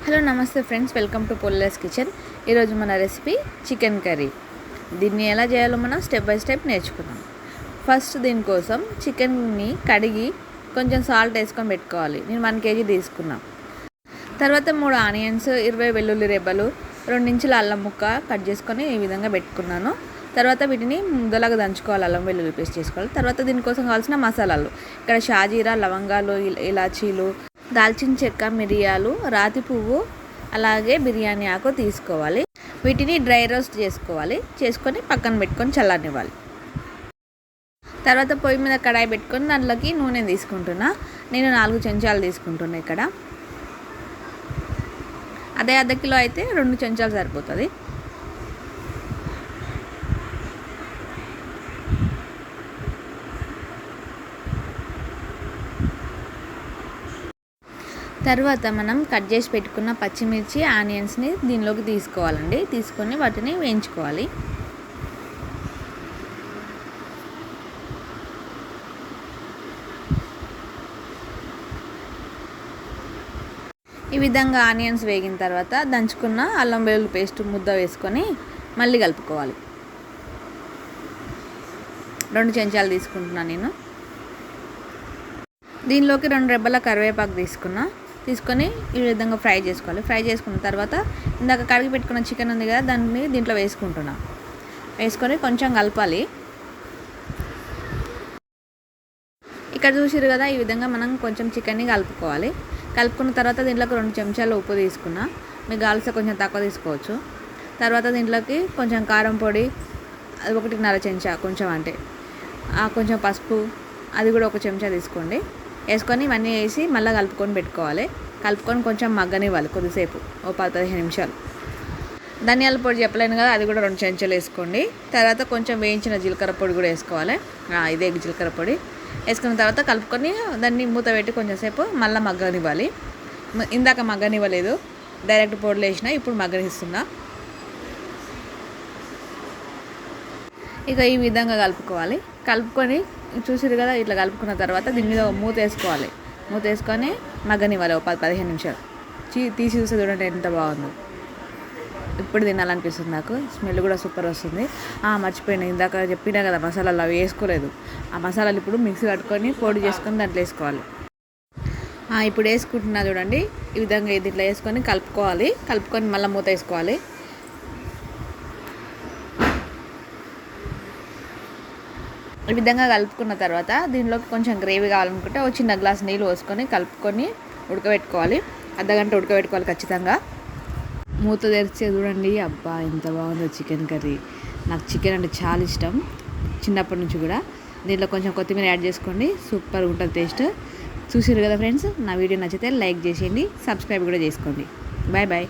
Hello నమస్తే friends, welcome to పొల్లెస్ kitchen. ఈరోజు మన రెసిపీ చికెన్ కర్రీ. దీన్ని ఎలా చేయాలో మనం స్టెప్ బై స్టెప్ నేర్చుకుందాం. ఫస్ట్ దీనికోసం చికెన్ని కడిగి కొంచెం సాల్ట్ వేసుకొని పెట్టుకోవాలి. నేను 1 kg తీసుకున్నాను. తర్వాత 3 ఆనియన్స్, 20 వెల్లుల్లి రెబ్బలు, 2 ఇంచుల అల్లం ముక్క కట్ చేసుకొని ఈ విధంగా పెట్టుకున్నాను. తర్వాత వీటిని ముద్దలాగా దంచుకోవాలి, అల్లం వెల్లుల్లి పేస్ట్ చేసుకోవాలి. తర్వాత దీనికోసం కావాల్సిన మసాలాలు ఇక్కడ షాజీరా, లవంగాలు, ఇలాచీలు, దాల్చిన చెక్క, మిరియాలు, రాతి పువ్వు, అలాగే బిర్యానీ ఆకు తీసుకోవాలి. వీటిని డ్రై రోస్ట్ చేసుకోవాలి. చేసుకొని పక్కన పెట్టుకొని చల్లనివ్వాలి. తర్వాత పొయ్యి మీద కడాయి పెట్టుకొని దాంట్లోకి నూనె తీసుకుంటున్నా. నేను 4 చెంచాలు తీసుకుంటున్నా. ఇక్కడ అదే అర్ధ కిలో అయితే 2 చెంచాలు సరిపోతుంది. తర్వాత మనం కట్ చేసి పెట్టుకున్న పచ్చిమిర్చి, ఆనియన్స్ని దీనిలోకి తీసుకోవాలండి. తీసుకొని వాటిని వేయించుకోవాలి. ఈ విధంగా ఆనియన్స్ వేగిన తర్వాత దంచుకున్న అల్లం వెల్లుల్లి పేస్ట్ ముద్ద వేసుకొని మళ్ళీ కలుపుకోవాలి. 2 చెంచాలు తీసుకుంటున్నాను నేను. దీనిలోకి 2 రెబ్బల కరివేపాకు తీసుకొని ఈ విధంగా ఫ్రై చేసుకోవాలి. ఫ్రై చేసుకున్న తర్వాత ఇందాక కడిగి పెట్టుకున్న చికెన్ ఉంది కదా, దాన్ని దీంట్లో వేసుకొని కొంచెం కలపాలి. ఇక్కడ చూసిరు కదా, ఈ విధంగా మనం కొంచెం చికెన్ని కలుపుకోవాలి. కలుపుకున్న తర్వాత దీంట్లోకి 2 చెంచాలు ఉప్పు తీసుకున్నా. మీకు కావాల్సిన కొంచెం తక్కువ తీసుకోవచ్చు. తర్వాత దీంట్లోకి కొంచెం కారం పొడి, అది 1.5 చెంచా, కొంచెం పసుపు, అది కూడా 1 చెంచా తీసుకోండి. వేసుకొని ఇవన్నీ వేసి మళ్ళీ కలుపుకొని కొంచెం మగ్గనివ్వాలి కొద్దిసేపు, 10-15 నిమిషాలు. ధనియాల పొడి చెప్పలేను కదా, అది కూడా 2 చెంచాలు వేసుకోండి. తర్వాత కొంచెం వేయించిన జీలకర్ర పొడి కూడా వేసుకోవాలి. ఇదే జీలకర్ర పొడి వేసుకున్న తర్వాత కలుపుకొని దాన్ని మూత పెట్టి కొంచెంసేపు మళ్ళీ మగ్గనివ్వాలి. ఇందాక మగ్గనివ్వలేదు, డైరెక్ట్ పొడిలో వేసిన, ఇప్పుడు మగ్గనిస్తున్నా. ఇక ఈ విధంగా కలుపుకొని చూసిరు కదా, ఇట్లా కలుపుకున్న తర్వాత దీని మీద మూత వేసుకొని మగ్గనివ్వాలి 10-15 నిమిషాలు. తీసి చూస్తే చూడండి ఎంత బాగుందో. ఇప్పుడు తినాలనిపిస్తుంది నాకు. స్మెల్ కూడా సూపర్ వస్తుంది. మర్చిపోయినా, ఇందాక చెప్పినా కదా మసాలాలు, అవి వేసుకోలేదు. ఆ మసాలాలు ఇప్పుడు మిక్సీ కట్టుకొని పొడి చేసుకొని దాంట్లో వేసుకోవాలి. ఇప్పుడు వేసుకుంటున్నా చూడండి. ఈ విధంగా ఇట్లా వేసుకొని కలుపుకొని మళ్ళీ మూత వేసుకోవాలి. ఈ విధంగా కలుపుకున్న తర్వాత దీనిలోకి కొంచెం గ్రేవీ కావాలనుకుంటే 1 చిన్న గ్లాస్ నీళ్ళు పోసుకొని కలుపుకొని ఉడకబెట్టుకోవాలి. అర్ధగంట ఉడకబెట్టుకోవాలి ఖచ్చితంగా. మూత తెరిచి చూడండి, అబ్బా ఎంత బాగుందో చికెన్ కర్రీ. నాకు చికెన్ అంటే చాలా ఇష్టం, చిన్నప్పటి నుంచి కూడా. దీంట్లో కొంచెం కొత్తిమీర యాడ్ చేసుకోండి, సూపర్ ఉంటుంది టేస్ట్. చూసిరు కదా ఫ్రెండ్స్, నా వీడియో నచ్చితే లైక్ చేసేయండి, సబ్స్క్రైబ్ కూడా చేసుకోండి. Bye bye.